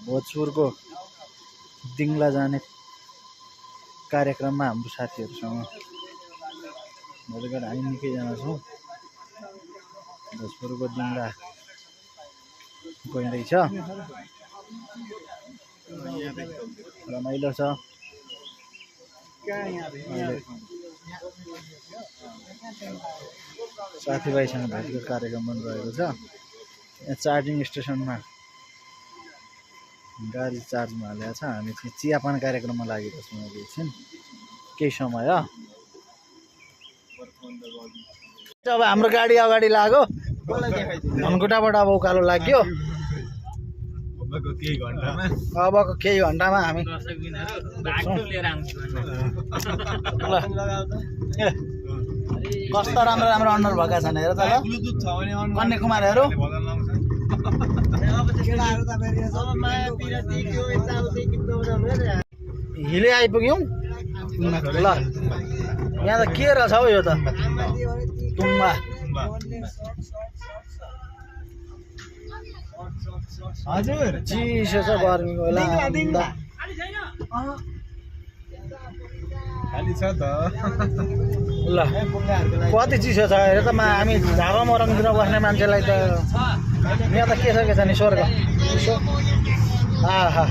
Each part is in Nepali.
भोजपुरको दिङला जाने कार्यक्रममा हाम्रो साथीहरूसँग भोलिबाट हामी निकैजना छौँ। भोजपुरको दिङला गइँदैछ, रमाइलो छ। साथीभाइसँग भेटको कार्यक्रम बनिरहेको छ। यहाँ चार्जिङ स्टेसनमा गाडी चार्जमा हालेको छ। हामी चाहिँ चियापान कार्यक्रममा लागेको छौँ अब एकछिन केही समय। अब हाम्रो गाडी अगाडि लाग्यो, धनकुटाबाट अब उकालो लाग्यो। अबको केही घन्टामा हामी कस्तो राम्रो राम्रो अनुहार भएका छन् हेर त ल कन्याकुमारीहरू। हिले आइपुग्यौँ ल। यहाँ त के रहेछ हौ यो त तुम्बा। हजुर चिसो छ गर्मीको बेला। ल कति चिसो छ हेर त। हामी झापा मरङतिर बस्ने मान्छेलाई त यहाँ त के छ नि स्वर्ग चिसो। आहा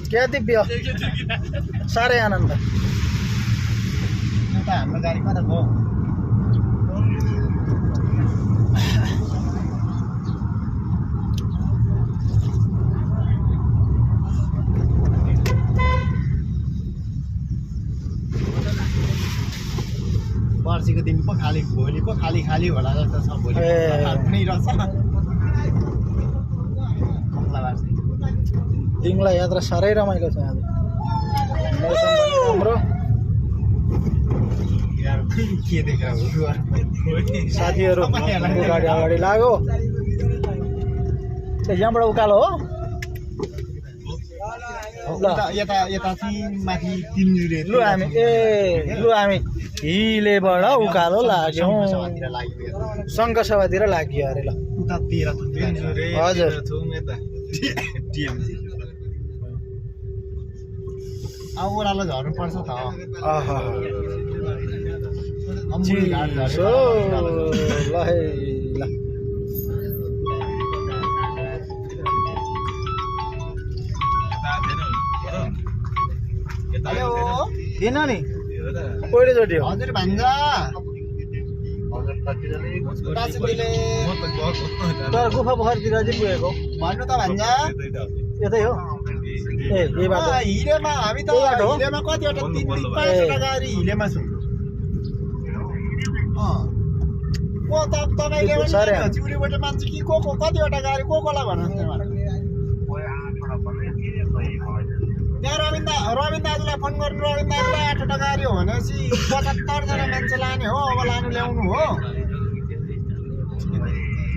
क्या दिव्य साह्रै आनन्द। हाम्रो गाडीमा त भयो पर्सिको दिन पो खाली, भोलि पो खाली खाली होला जस्तो छ। भोलि पनि रहेछ दिङला यात्रा साह्रै रमाइलो छ। आज मौसम पनि राम्रो। के देखेर साथीहरू गाडी अगाडि लाग्यो। यहाँबाट उकालो हो ल। यता यता चाहिँ माथि 3 लु हामी हामी हिलेबाट उकालो लाग्यौँ। शङ्खसभातिर लाग्यो अरे ल। उता 13 हजुर अब ओह्रालो झर्नु पर्छ त। चिसो ल है ल। हेलो किन नि पहिलोचोटि हो। हजुर भान्जा तर गुफा पोखरीतिर चाहिँ पुगेको भन्नु त भान्जा। यतै हो ए यही बाटो हिलेमा हामी त हिलेमा कतिवटा 3-5वटा गाडी हिलेमा छौँ। तपाईँले चिउरीबाट मान्छे कि को कतिवटा गाडी कोलाई भन्नुहोस् न। त्यहाँ रविन दाजुलाई फोन गर्नु। रविन दाजुलाई 8वटा गाडी हो भनेपछि 75जना मान्छे लाने हो। अब लानु ल्याउनु हो।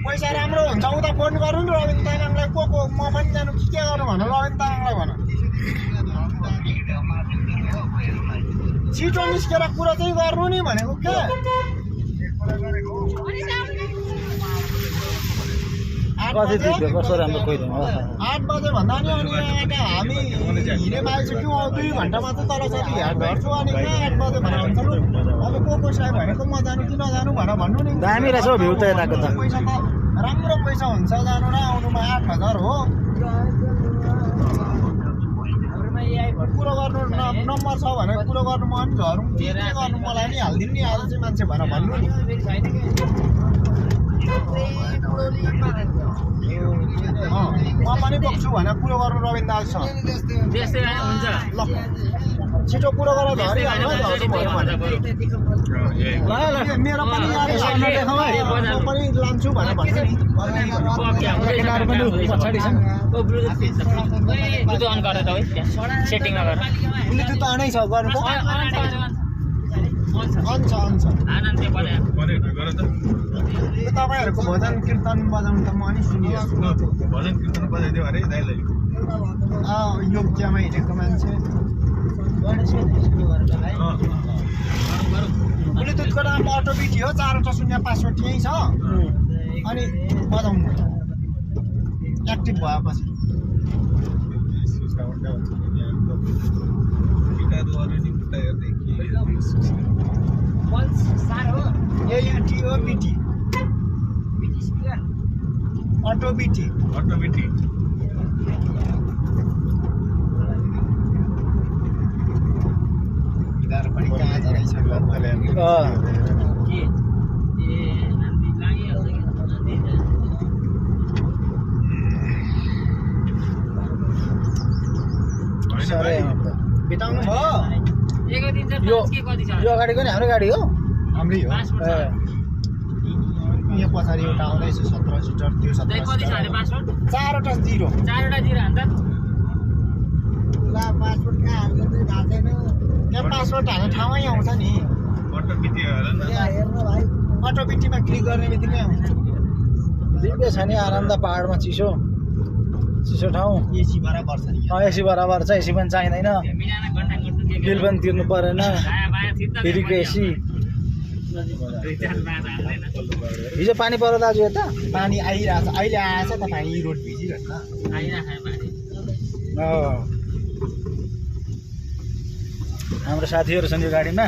पैसा राम्रो हुन्छ उता फोन गर्नु नि रविन तामाङलाई। को म पनि जानु कि के गर्नु भन रविन तामाङलाई भन। छिटो निस्केर कुरा चाहिँ गर्नु नि भनेको के। 8 बजे भन्दा नि अनि हामी हिँडेमा आइसक्यौँ। 2 घन्टामा चाहिँ तल छ झर्छु। अनि 8 बजे भनेर हुन्छ लु। अब को साहेब भनेको म जानु कि नजानु भन्नु नि। दामी रहेछ हौ भ्यू त यताको त। पैसा त राम्रो पैसा हुन्छ जानु र आउनुमा 8000 हो। कुरो गर्नु नम्बर छ भने कुरो गर्नु म पनि झरौँ के गर्नु मलाई नि हालिदिनु नि आज चाहिँ मान्छे भनेर भन्नु नि। म पनि बोक्छु भने कुरो गर्नु रविन दाजुसँग। ल छिटो कुरो गरेर झरिहाल्नु मेरो पनि म पनि लान्छु भनेर भन्छु नि। ब्लुटुथ अनै छ गर्नु त। अन्छ यो तपाईँहरूको भजन कीर्तन बजाउनु त म नि सुनिरहेको भजन कीर्तन बजाइदियो अरे दाइलाई योग्यमा हिँडेको मान्छे ब्लुटुथको नाम अटोबिटी हो 4/0 यहीँ छ अनि बजाउनु एक्टिभ भएपछि एयुटी हो बिटी अटोबिटी पनि कहाँ रहेछ बिताउनु भयो यो अगाडिको नि हाम्रो गाडी हो हाम्रै हो यो पछाडि एउटा आउँदैछ 17 सिटर त्यो 17 4वटा 0 ला पासपोर्ट कहाँ हाल्नु चाहिँ थाहा छैन त्यहाँ पासपोर्ट हाल्ने ठाउँमै आउँछ नि अटोबिटीमा क्लिक गर्ने बित्तिकै आउँछ दिव्य छ नि आरामदा पहाडमा चिसो ठाउँ एसी बराबर छ नि एसी बराबर छ एसी पनि चाहिँदैन बिल पनि तिर्नु परेन फेरिको एसी हिजो पानी पऱ्यो दाजु यता पानी आइरहेछ अहिले आएछ त पानी रोड भिजिरहेछ हाम्रो साथीहरू छन् यो गाडीमा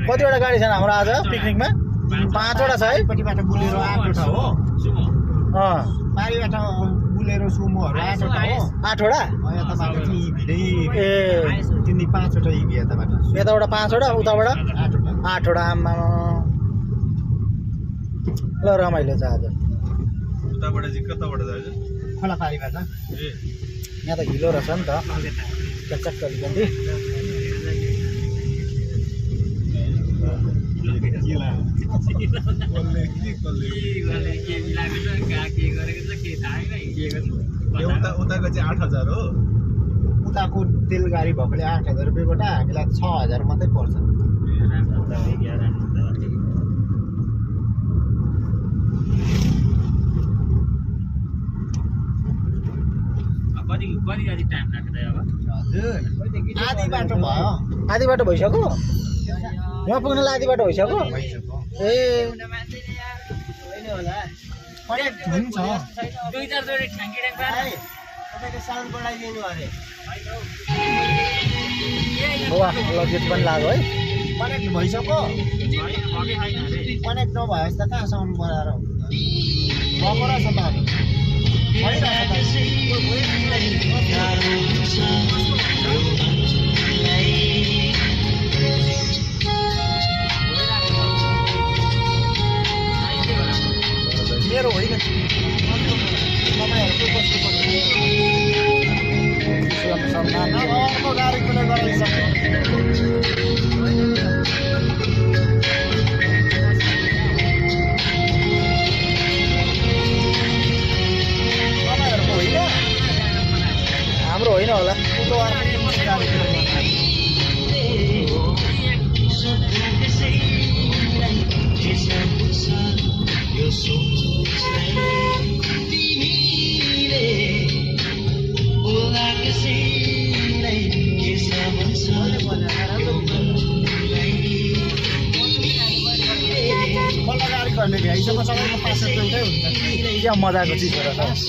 कतिवटा गाडी छन् हाम्रो आज पिकनिकमा 5वटा छ है पट्टिबाट बुलेरो 8वटा हो पारिबाट बुलेरो सुमोहरू 8वटा हो 8वटा यताबाट चाहिँ इभीले ए 5वटा इभी यताबाट यताबाट 5वटा उताबाट 8वटा आम्मा ल रमाइलो छ आज उताबाट चाहिँ कताबाट जान्छ खोला पारिबाट यहाँ त हिलो रहेछ नि त चकचक गरिकन्ती उताको चाहिँ 8,000 हो उताको तेल गाडी भएकोले 8,000 रुपियाँबाट हामीलाई 6,000 मात्रै पर्छ आधी बाटो भयो आधी बाटो भइसक्यो यहाँ पुग्नलाई आधी बाटो भइसक्यो ए हुन्छ वाह लगेज पनि लाग्यो है कनेक्ट भइसक्यो कनेक्ट नभएपछि त कहाँसम्म बनाएर भएको रहेछ त मेरो होइन तपाईँहरूको अर्को गाडी कुनै गराइसक्यो तपाईँहरूको होइन हाम्रो होइन होला गाडीहरूले भ्याइसक्यो सबैको 500 एउटै हुन्छ क्या मजाको चिज हो रहेछ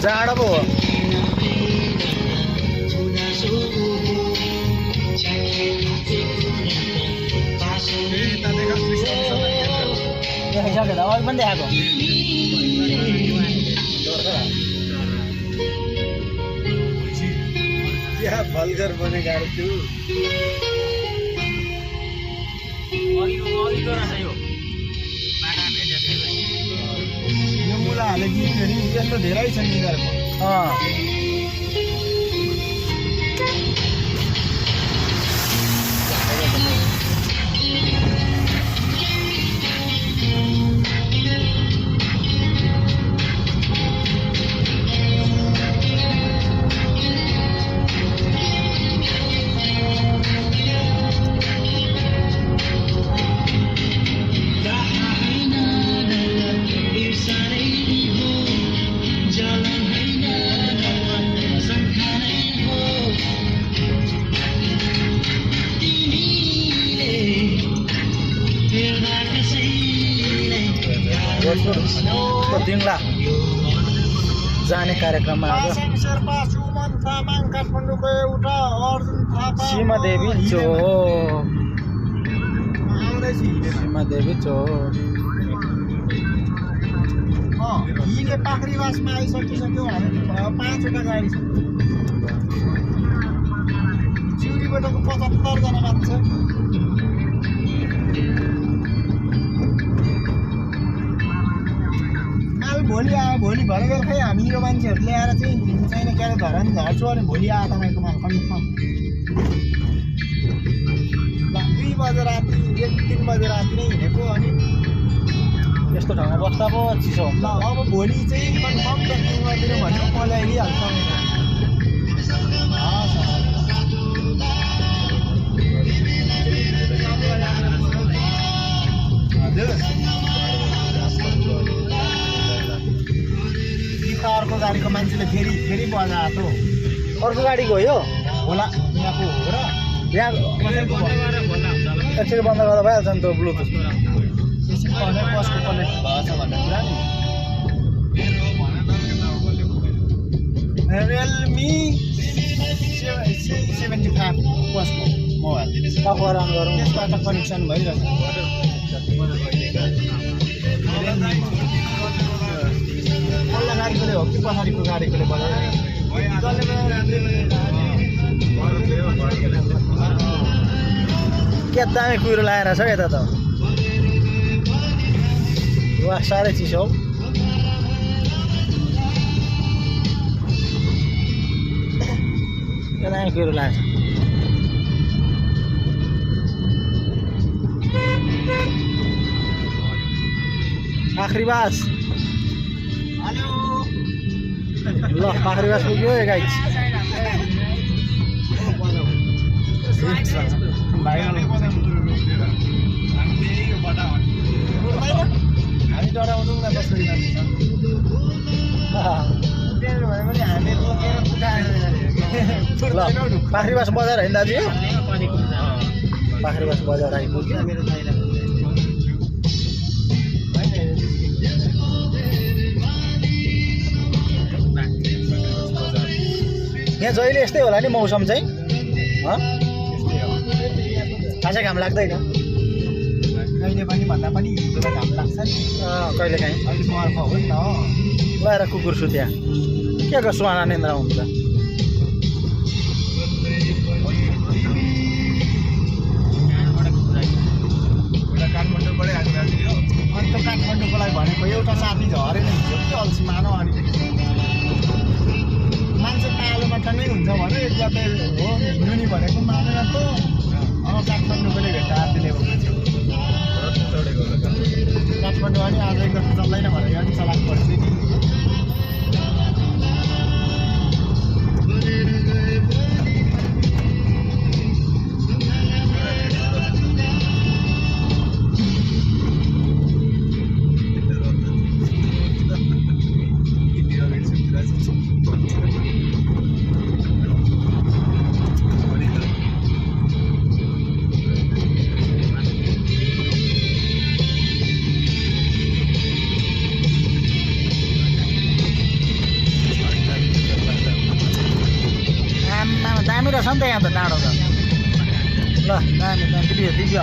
जाडो पो हो देखाइसक्यो त अघि पनि देखाएको क्या भल्गर बने गाडी थियो यो मुलाहरूले गीत फेरि यस्तो धेरै छ यिनीहरूको त्यो दिङला जाने कार्यक्रममा आज पासाङ शेर्पा सुमन तामाङ काठमाडौँको एउटा अर्जुन थापा सीमा देवी चो आउँदैछु हिँडेर सीमा देवी चो हिँडे पाखरीवासमा आइसकिसक्यो हामी 5वटा गाडी छ सिउरीबाटको 75 जना मान्छे भोलि आयो भोलि भरे बेलुकै हामी यो मान्छेहरू ल्याएर चाहिँ छैन क्यारे धरा नि झर्छु अनि भोलि आयो तपाईँको माल कन्फर्म ल 2 बजे राति 1-3 बजे राति नै हिँडेको अनि यस्तो ठाउँमा बस्दा पो चिसो ल अब भोलि चाहिँ कन्फर्म प्याकिङ गरिदिनु भनेको म ल्याइदिइहाल्छु हजुर अर्को गाडीको मान्छेले फेरि बजाएको अर्को गाडी गयो होला यहाँको हो र यहाँ एकचोटि बन्द गर्दा भइहाल्छ नि त्यो ब्लुटुथ त्यसरी भनेर कसको कनेक्ट भएछ भन्ने कुरा नि रियलमी 75 कसको मोबाइल अफर अन गरौँ त्यसबाट कनेक्सन भइरहेछ पल्लो गाडीकोले हो कि पछाडिको गाडीकोले क्या दामी कुहिरो लगाएर छ यता त वा साह्रै चिसो हौ क्या दामी कुहिरो लगाएको छ आखरीबास ल पाखरीबास पुग्यो गाइस हामी डराउँछौँ न कसरी ल पाखरीबास बजार होइन दाजु पाखरीबास बजार आइपुग्यो यहाँ जहिले यस्तै होला नि मौसम चाहिँ खासै घाम लाग्दैन कहिले पनि भन्दा पनि हिउँदोमा घाम लाग्छ नि कहिले काहीँ अलिक बर्फ हो नि त लगाएर कुकुर सुत्या के को सुहाना निन्द्रा हुन्छ काठमाडौँबाटै आइरहेको थियो अनि त काठमाडौँको लागि भनेको एउटा साथी झरेन हिजो कि अल्छी मानौ अनि मान्छे पालोमा टङ्गै हुन्छ भने एक गते हो हिँड्नु नि भनेको मानेन त अब काठमाडौँकोले भेट्दा आफूले काठमाडौँ अनि आज एक गते चल्दैन भनेर अनि चलाक पर्छ नि दामी रहेछ नि त यहाँ त डाँडो त ल दामी दामी दिव्य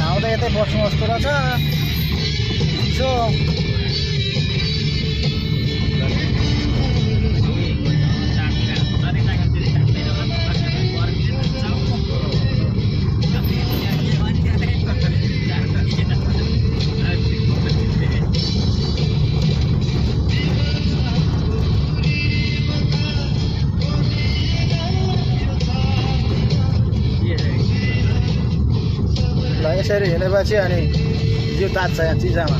आउँदा यतै बस्नु जस्तो रहेछ चिसो यसरी हिँडेपछि अनि जिउ तात्छ यहाँ चिसामा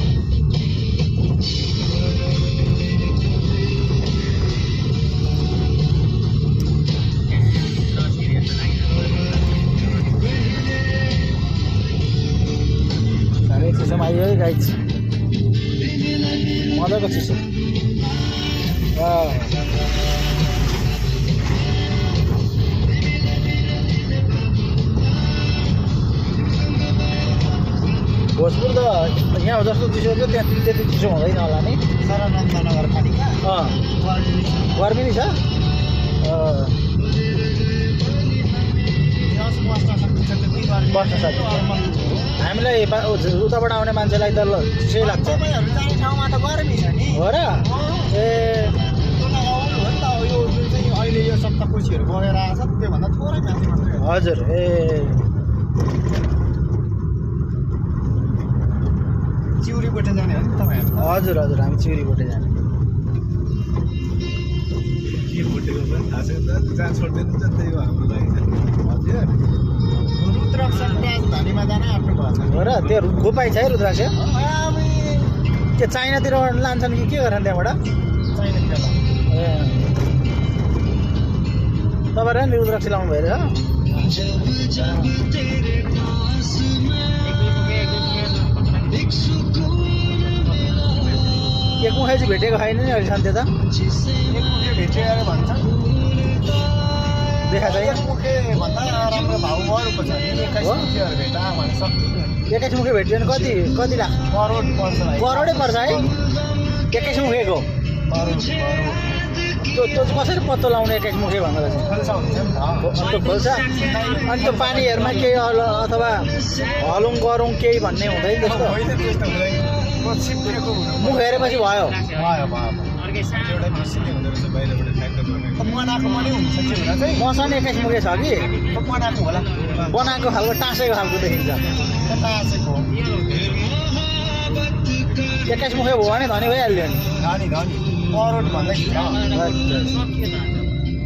साह्रै चिसोमा आइयो है गाइस मजाको चिसो भोजपुर त यहाँ जस्तो चिसो थियो त्यहाँ त्यति चिसो हुँदैन होला नि सरानन्द नगरपालिका गर्मी छ बस्न सक्छ हामीलाई उताबाट आउने मान्छेलाई त चिसै लाग्छ तपाईँहरू जाने ठाउँमा त गर्मी छ नि हो र ए आउनु हो नि त यो जुन चाहिँ अहिले यो सप्तकोशीहरू बगेर आएको छ त्योभन्दा थोरै माथि मात्रै हो। हजुर ए चिउरीबाट जाने हो नि तपाईँहरू हजुर हजुर हामी चिउरीबाट जाने के फुटेको पनि थाहा छैन त जहाँ छोड्दैन त त्यही हो हाम्रो लागि चाहिँ हजुर रुद्राक्ष राजधानीमा जान आँट्नु भएको छ हो र त्यो गोपाइ छ है रुद्राक्ष अब के चाइनातिर लान्छन् कि के गर्छन् त्यहाँबाट चाहिँदैन ए तपाईँहरू नि रुद्राक्ष लाउनु भएर एक मुखै चाहिँ भेटेको छैन नि अहिलेसम्म त्यो त एकमुखे भेटेर भन्छ देखा छैन एकमुखे भन्दा राम्रो भाउ अरूको छ नि 21 मुखेहरू भेटा भने सक्दिनँ 21 मुखे भेट्यो भने कति लाख करोड पर्छ भाइ करोडै पर्छ है 21 मुखेको करोड त्यो कसरी पत्तो लाउने 21 मुखे भनेर चाहिँ खोल्सा हुन्छ नि अन्त खोल्छ अनि त्यो पानीहरूमा केही अथवा हलुङ गरौँ केही भन्ने हुँदैन त्यस्तो होइन त्यस्तो हुँदैन छिप्पिएको मुख हेरेपछि भयो भयो एउटा मिसिनै हुँदो रहेछ बाहिरबाट ठ्याक्क गर्ने मनाएको मनै हुन्छ कि हुँदा चाहिँ मसँग 21 मुखे छ कि मनाएको होला बनाएको खालको टाँसेको खालको देखिन्छ त्यता आसेको 21 मुखे भयो भने धनी भइहाल्यो नि धनी धनी करोड भन्दाखेरि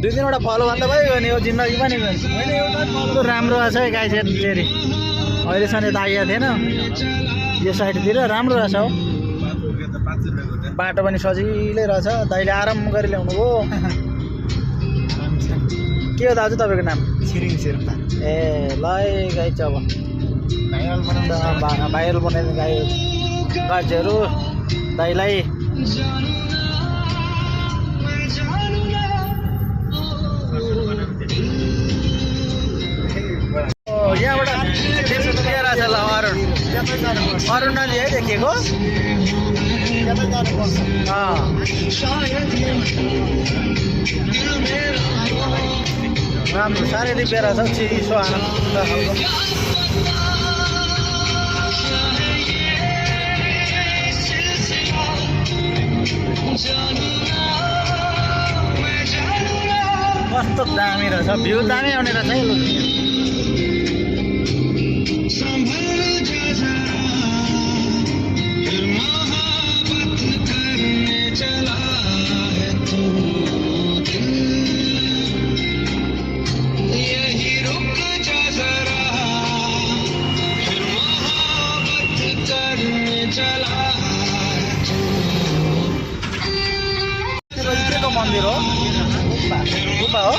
दुई तिनवटा फलो भन्दा भइगयो नि हो जिन्दगी पनि होइन एउटा राम्रो रहेछ है गाई फेरि अहिलेसम्म त आइएको थिएन यो साइडतिर राम्रो रहेछ हौ बाटो त 5 रुपियाँको त्यहाँ बाटो पनि सजिलै रहेछ दाइले आराम गरी ल्याउनु भयो के हो दाजु तपाईँको नाम छिरिङ शेर्पा ए ल है गाई चाहिँ अब भाइरल बनाउँदा भाइरल बनाइदिने गाई गाईहरू दाइलाई यहाँबाट लिएर छ ल अरुण नदी है देखेको त्यतै जानुपर्छ राम्रो साह्रै रिपेयर छ चिसो आनन्द खालको कस्तो दामी रहेछ भ्यू दामी आउने रहेछ है लु के को मन्दिर हो गुम्बा हो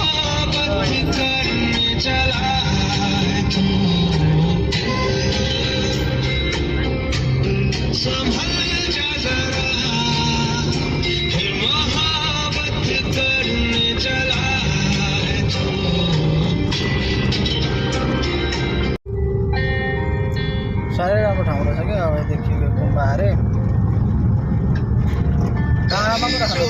साह्रै राम्रो ठाउँ रहेछ क्या अब देखिएको गुम्बा अरे डाँडामा पो राख्नु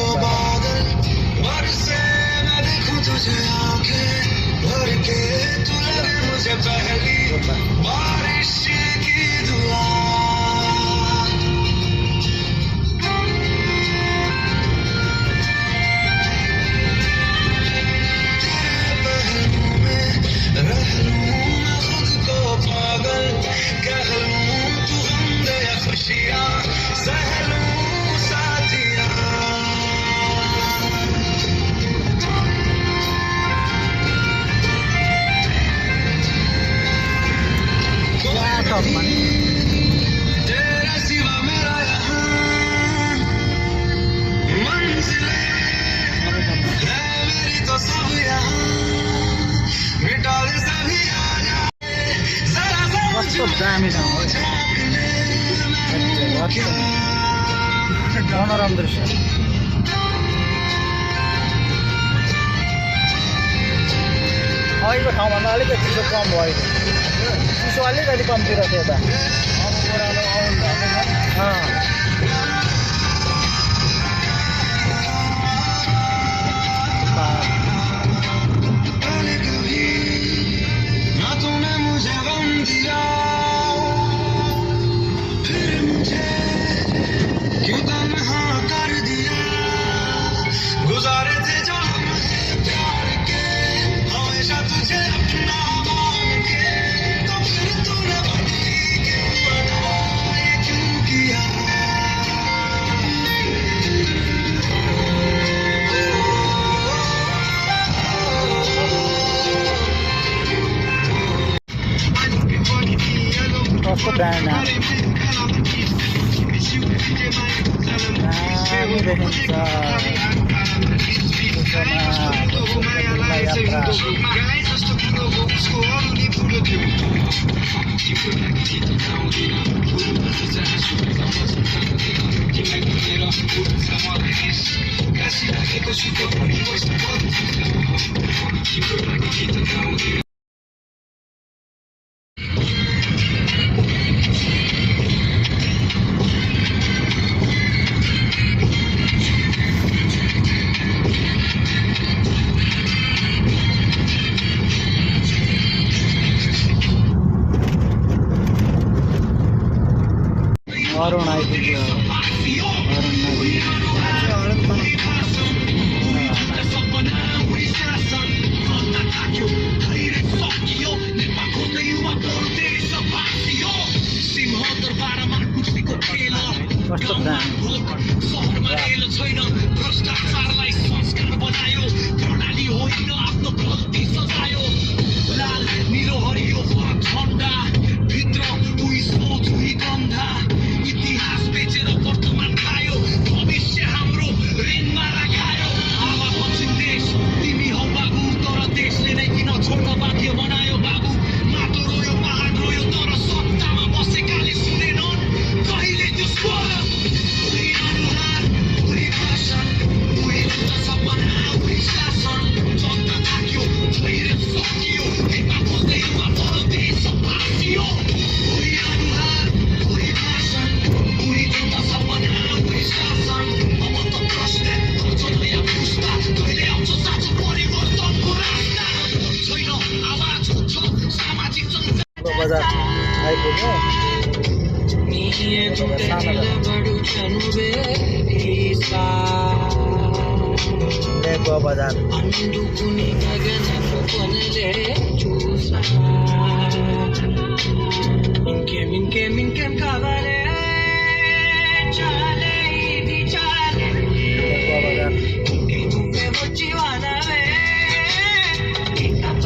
अघिको ठाउँभन्दा अलिकति चिसो कम भयो चिसो अलिकति कम्ती रहेछ यता गुजारे थे जो प्यार के हमेशा तुझे अपना मान के तो फिर तूने बदली क्यों बनाए क्यों किया कस्तो ब्रान्ड दामी देखिन्छ यात्रा अरुण आइपुग्यो अरुण नदी कस्तो भ्रष्टाचारलाई संस्कार बनायो प्रणाली होइन आफ्नो गल्ती सजायो लाल निलो हरियो ठन्डा भित्र उही सोच उही गन्धा इतिहास बेचेर वर्तमान खायो भविष्य हाम्रो ऋणमा राखायो आमा पश्चिम देश तिमी हौ बाबु तर देशले नै किन छोड्न बाध्य बनायो बाबु माटो रोयो पहाड रोयो तर सत्तामा बसेकाले सुनेनन् कहिले त्यो स्वर उही अनुहार उही भाषण उही सपना उही शासन सत्ता थाक्यो धैर्य सकियो हेपा खोज्दै युवा परदेश भासियो उही अनुहार उही भाषण उही सपना उही शासन अब त प्रश्न गर्छ नयाँ पुस्ता कहिले आउँछ साँचो परिवर्तनको रास्ता छैन आवाज छ सामाजिक सञ्जाल बजार आइपुग्यो लेको बजार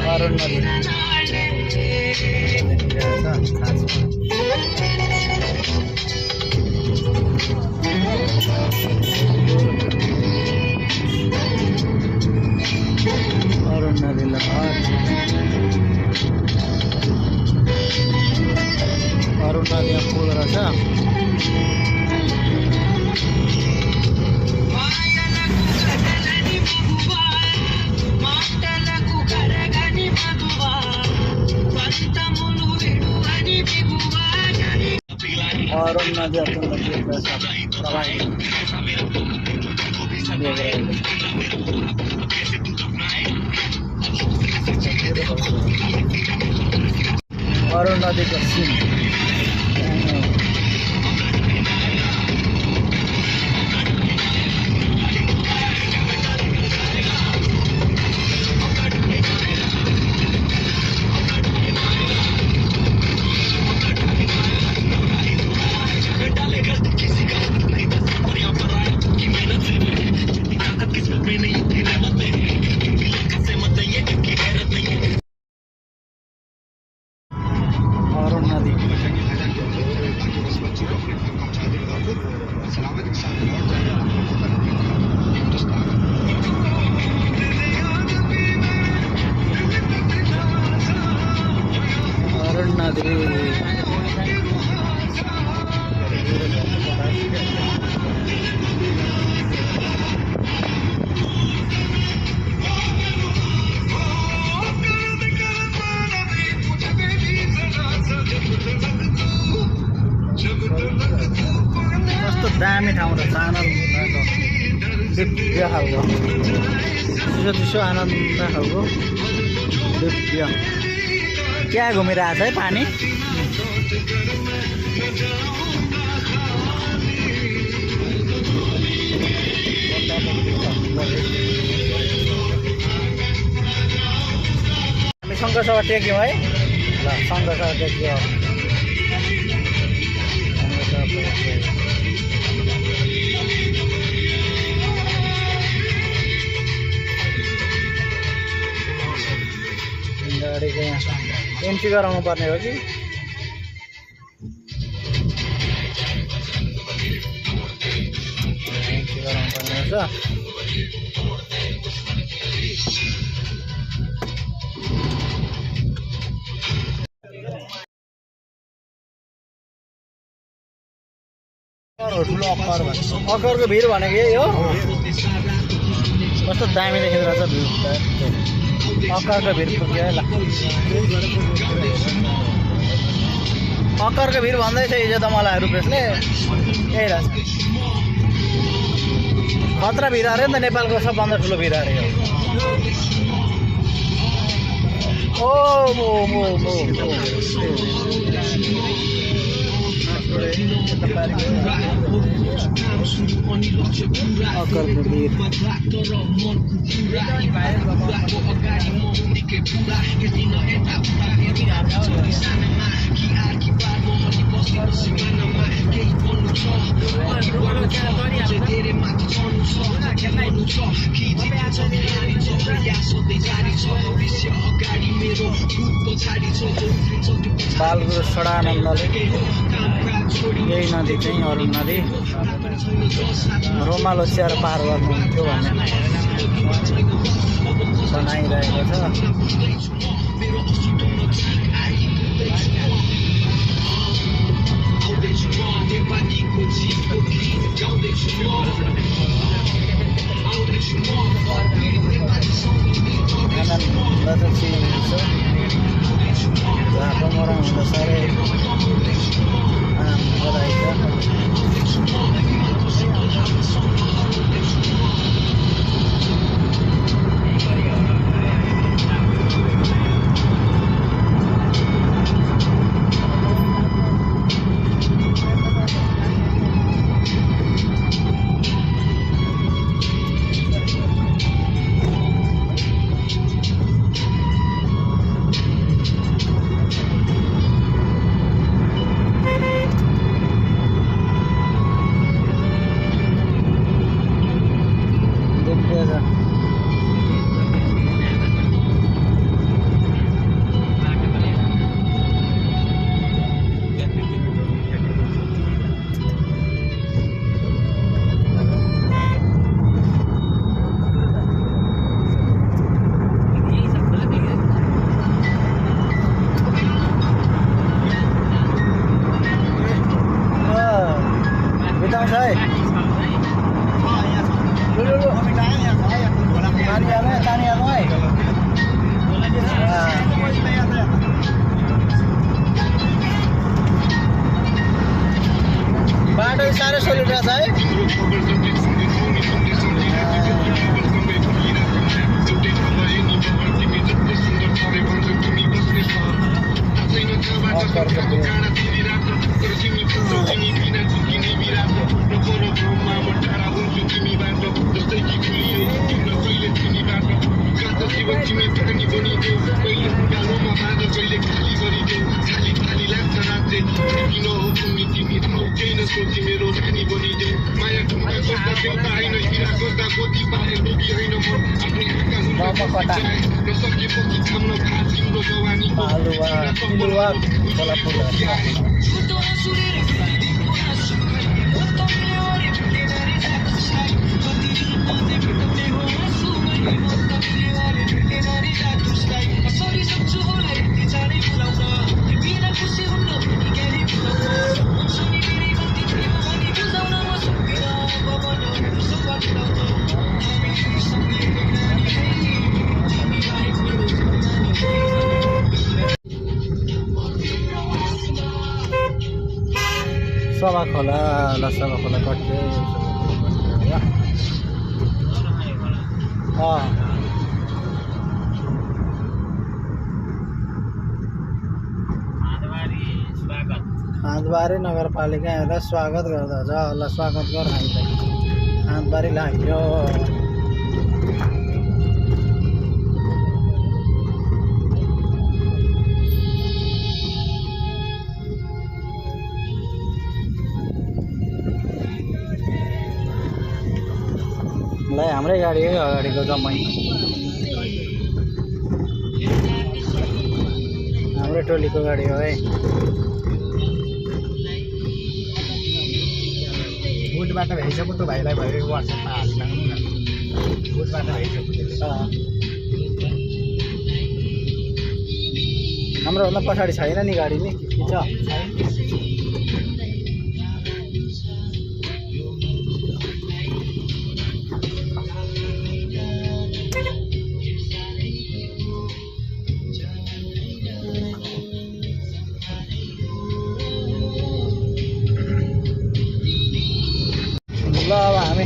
अरुण नदी अरुण नदी लहर अरुण नदी पुल रहेछ अरुण नदी अत्यन्त अरुण नदीको सिन अरुण नदी बिहा खालको चिसो चिसो आनन्द खालको दुध बिहा क्या घुमिरहेको छ है पानी हामी शङ्करसभा टेक्यौँ है ल शङ्करसभा टेक्यो गाडीको यहाँ एन्ट्री गराउनु पर्ने हो कि एन्ट्री गराउनु पर्ने रहेछ ठुलो अक्कर भन्छ अक्करको भिर भनेको यही हो कस्तो दामी देखेको रहेछ भिउ अक्करको भिर पुग्यो है ल अक्करको भिर भन्दैछ हिजो त मलाई रुपेशले यही रहेछ खतरा भिर अरे नि त नेपालको सबभन्दा ठुलो भिर अरे ओ मो मो मो अक्करको भिर बालगुरु सडानन्दले यही नदी चाहिँ अरू नदी रोमालो चियार पार गर्नुहुन्थ्यो भन्ने जनाइरहेको छ झापा मराउ हुँदा साह्रै आनन्द रहेछ बाटो साह्रै सोलिरहेको छ है सभा खोला कट्यो खाँदबारी नगरपालिका हेरेर स्वागत गर्दछ ल स्वागत गर हामीलाई खाँदबारी लाग्यो ल हाम्रै गाडी है अगाडिको जम्मै हाम्रै टोलीको गाडी हो है बुटबाट भेटिसक्यो त भाइलाई भयो वाट्सएपमा हालिदिनु न बुटबाट भेटिसक्यो हाम्रोभन्दा पछाडि छैन नि गाडी नि के छ ल अब हामी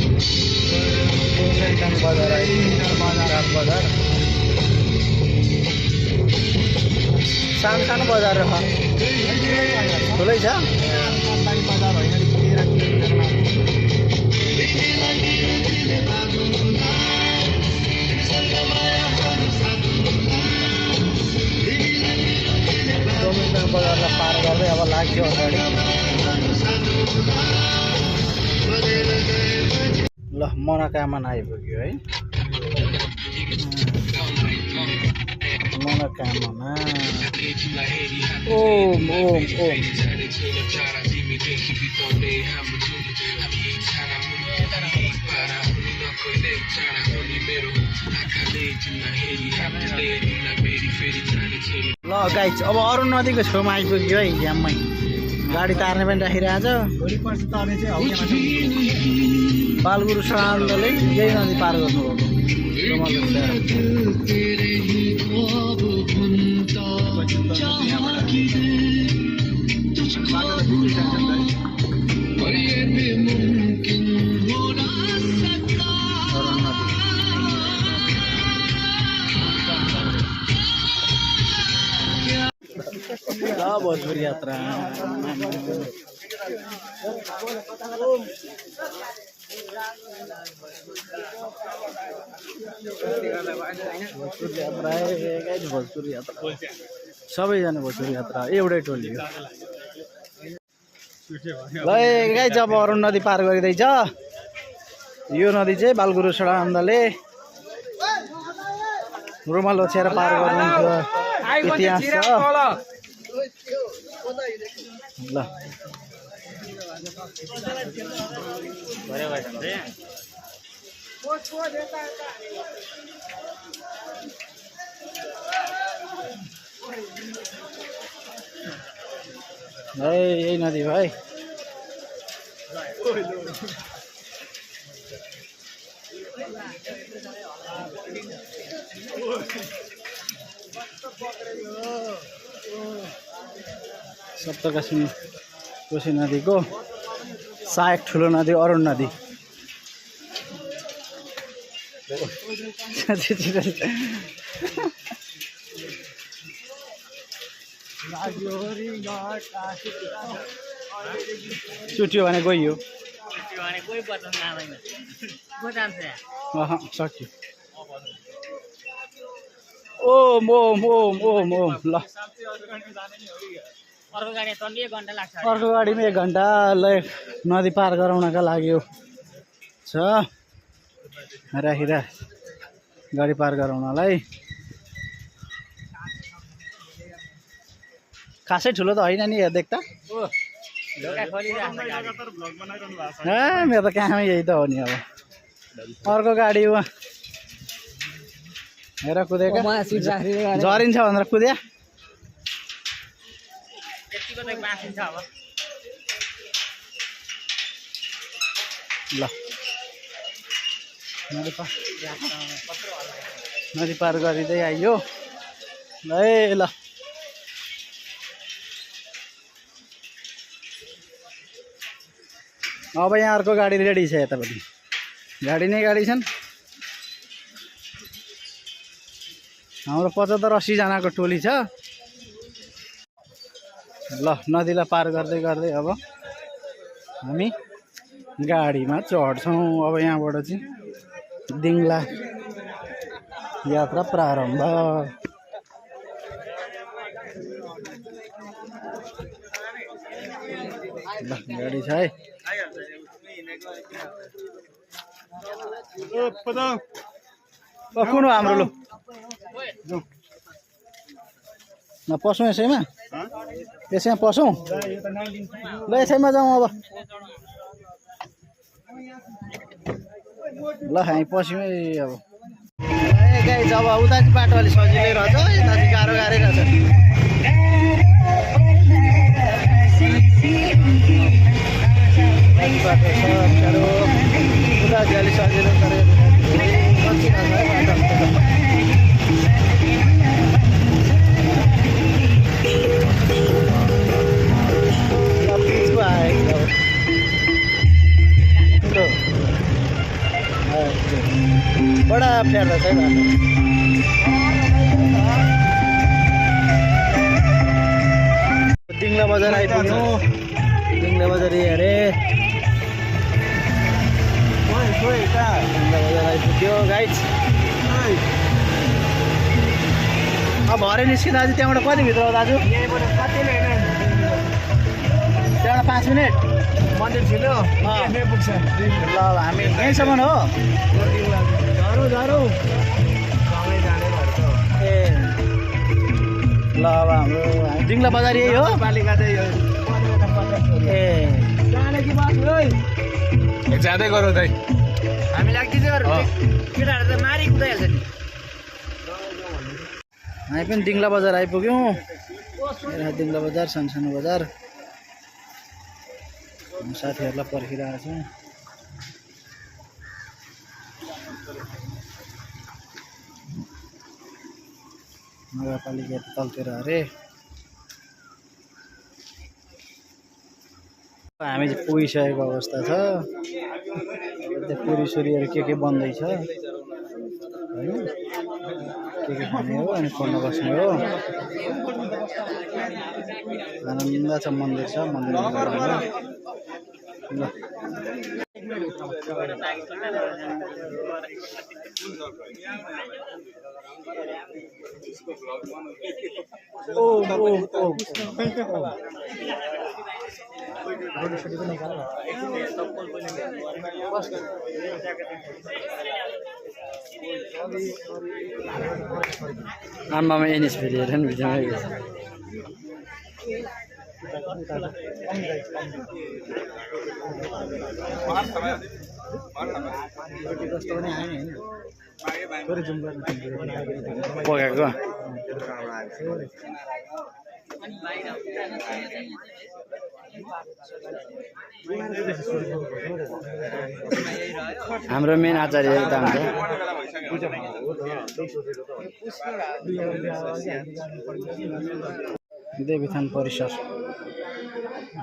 बजार बजार सानो सानो बजार छ ठुलै छ बजार होइन डोमिनटाङ बजारलाई पार गर्दै अब लाग्यो अगाडि ल मनोकामना आइपुग्यो है मनोकामना ओम ओम ओम ल गाइज अब अरुण नदीको छेउमा आइपुग्यो है झ्याममै गाडी तार्ने पनि राखिरहेछ भोलि पर्सि तर्ने चाहिँ हौ बालगुरु सरान्दले यही नदी पार गर्नु भोजपुरी यात्रा भोजपुरी यात्रा सबैजना भोजपुरी यात्रा एउटै टोली हो ल गाई जब अरुण नदी पार गरिँदैछ यो नदी चाहिँ बालगुरु सडानन्दले रुमाल ओछ्याएर पार गर्नुहुन्थ्यो इतिहास छ ल यही नदी भाइ सप्तकाशी कोशी नदीको सहायक ठुलो नदी अरुण नदी चुट्यो भने गइयो सक्यो ओम ओम ओम ओम ओम ल अर्को गाडीमा 1 घन्टा ल नदी पार गराउनका लागि छ राखिरा गाडी पार गराउनलाई खासै ठुलो त होइन नि देख्दा मेरो त कहाँमै यही त हो नि अब अर्को गाडी हेर कुदेको झरिन्छ भनेर कुद्या ल नदी पार गरिँदै आइयो ल ल अब यहाँ अर्को गाडी रेडी छ यतापट्टि गाडी नै गाडी छन् हाम्रो 75-80 जनाको टोली छ। ल नदीलाई पार गर्दै गर्दै अब हामी गाडीमा चढ्छौँ। अब यहाँबाट चाहिँ दिङला यात्रा प्रारम्भ। ल गाडी छ है। कुन हो हाम्रो? लु पसौँ यसैमा, यसैमा पसौँ। ल यसैमा जाउँ अब। ल हामी पस्यौँ है अब। गाई अब उता चाहिँ बाटो अलिक सजिलै रहेछ, यता चाहिँ गाह्रो गाह्रै रहेछ। बाटो छ गाह्रो, उता चाहिँ अलिक सजिलो बडा अप्ठ्यारो रहेछ है बाटो। दिङला बजार आइपुग्यौँ। दिङला बजार अरे दिङला बजार आइपुग्यो गाइज। अब भरे निस्क्यो दाजु। त्यहाँबाट कति भित्र हो दाजु? त्यहाँबाट 5 मिनट मन्दिर छिलो पुग्छ। ल हामी यहीँसम्म हो। ए ल अब हाम्रो दिङला बजार यही हो। पालिका चाहिँ ए जाँदै गरौँ दाइ। हामी लाग्दैछ केटाहरू त मारि कुदाइहाल्छ नि। हामी पनि दिङला बजार आइपुग्यौँ। दिङला बजार सानो बजार। साथीहरूलाई पर्खिरहेको छौँ। नगरपालिका तलतिर अरे हामी चाहिँ पुगिसकेको अवस्था छ। त्यो पुरीसुरीहरू के बन्दैछ होइन, के खाने हो अनि फोनमा बस्ने हो। आनन्द छ, मन्दिर छ, मन्दिरमा ल आमामा एनएस फेरि हेर नि भिडियोमा पकाएको। हाम्रो मेन आचार्य यता हुन्छ। देवीथान परिसर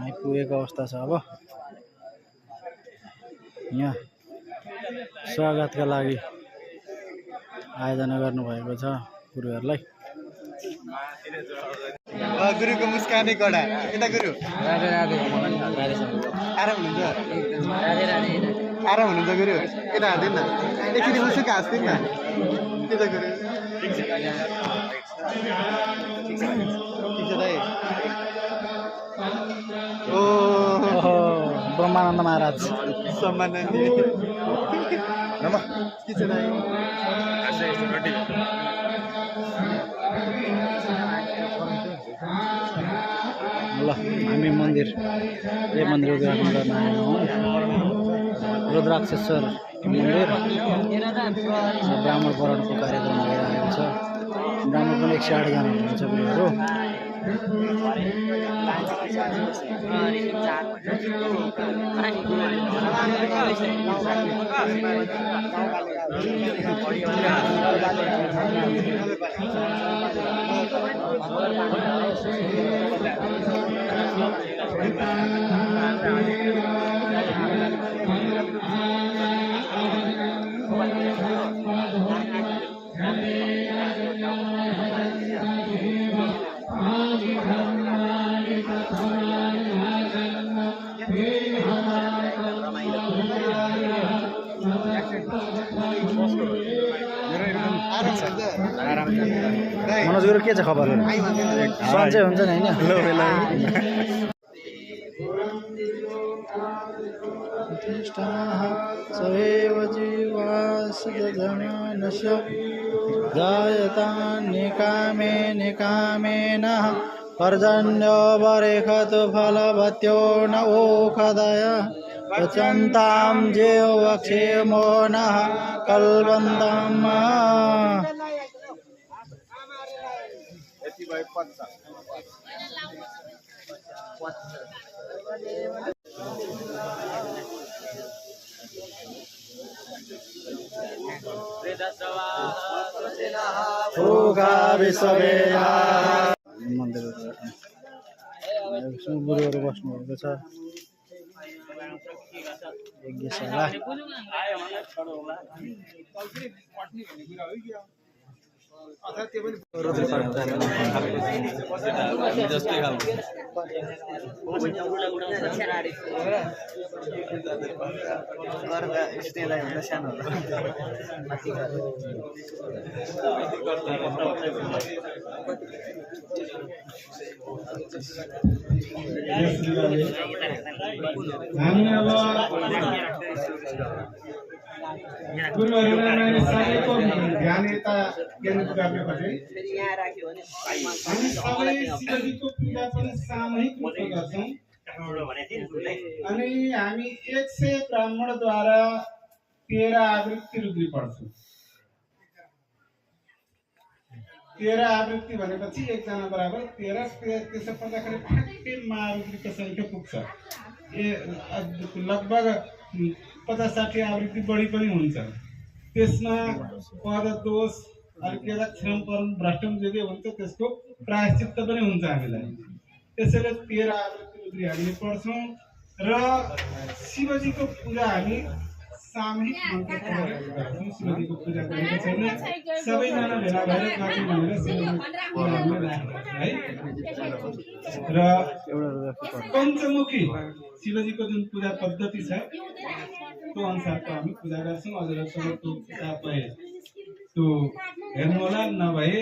आइपुगेको अवस्था छ। अब यहाँ स्वागतका लागि आयोजना गर्नुभएको छ गुरुहरूलाई। गुरुको मुस्कानी कडा यता गुरु आराम हुनुहुन्छ? आराम हुनुहुन्छ गुरु? यता हाल्दैन न, एकचोटि मुसुक हाँस्दैन न त्यता गुरु। ठिक छ दाइ। ओ ब्रह्मानन्द महाराज सम्मानन्द के छ दाइ? ल हामी मन्दिर यो मन्दिर उद्घाटन गर्न आएका हौँ। रुद्राक्षेश्वर मन्दिर। ब्राह्मण पराउनको कार्यक्रम भइरहेको छ। ब्राह्मण पनि 108 जना हुनुहुन्छ गुरुहरू। मनोज गुरु के छ खबरहरू सन्चै हुन्छ नि होइन सवैव जीवास्य जायतां निकामे निकामेन पर्जन्यो बरेखतु फलवत्यो न ओखदय पचन्तां जीवक्षेमो नः कल्वन्ताम् मन्दिरहरू गुरुहरू बस्नुभएको छ यज्ञशाला गुरुहरूले सबैको ध्यानता केन्द्रित गर्नुपर्छ हामी सबै शिवजीको पूजा पनि सामूहिक रूपमा गर्छौँ अनि हामी 100 ब्राह्मणद्वारा 13 आवृत्ति रुद्री पढ्छौँ 13 आवृत्ति भनेपछि एकजना बराबर 13 त्यसो पर्दाखेरि ठ्याक्कै महारुद्रीको सङ्ख्या पुग्छ लगभग 50-60 आवृत्ति बढी पनि हुन्छ त्यसमा पद दोष अर्केलक्षरम परम भ्रष्टम जे हुन्छ त्यसको प्रायश्चित्त पनि हुन्छ हामीलाई त्यसैले 13 आवृत्ति रुद्री हामीले पढ्छौँ र शिवजीको पूजा हामी सामूहिक मन्त्र पढेर गर्छौँ शिवजीको पूजा गरेको छैन सबैजना भेला भएर गर्छौँ भनेर शिवजीको है र पञ्चमुखी शिवजीको जुन पूजा पद्धति छ त्यो अनुसारको हामी पूजा गर्छौँ हजुरहरूसँग त्यो किताब भए त्यो हेर्नु होला नभए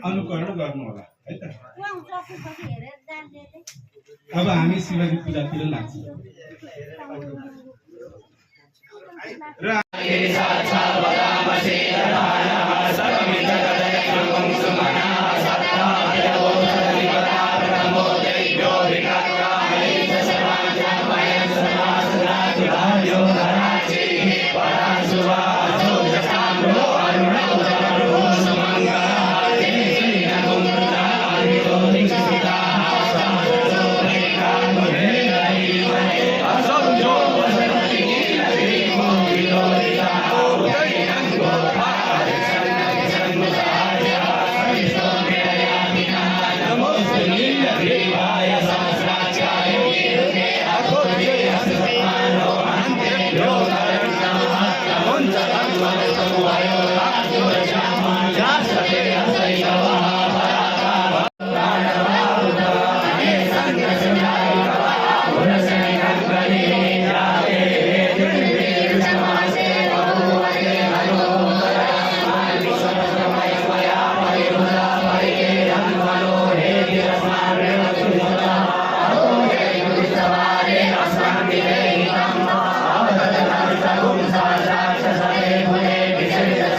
अनुकरण गर्नु होला है त अब हामी शिवजी पूजातिर लाग्छौँ र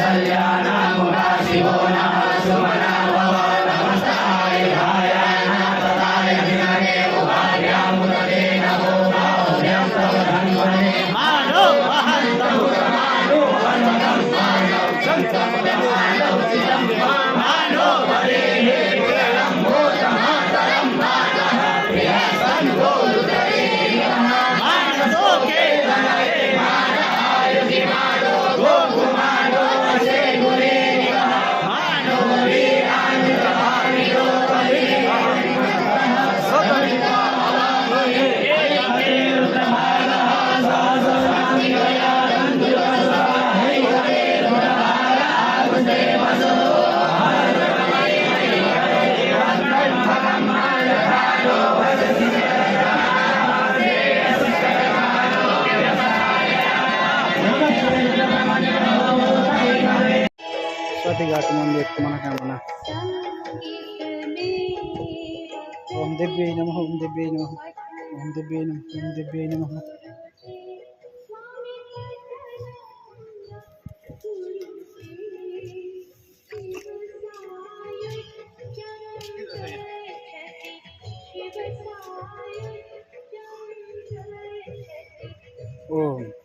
Salya सरस्वती घाट मंदिर मनोकामना ओम देव्यै नमः ओम देव्यै नमः ओम देव्यै नमः ओम देव्यै नमः ओम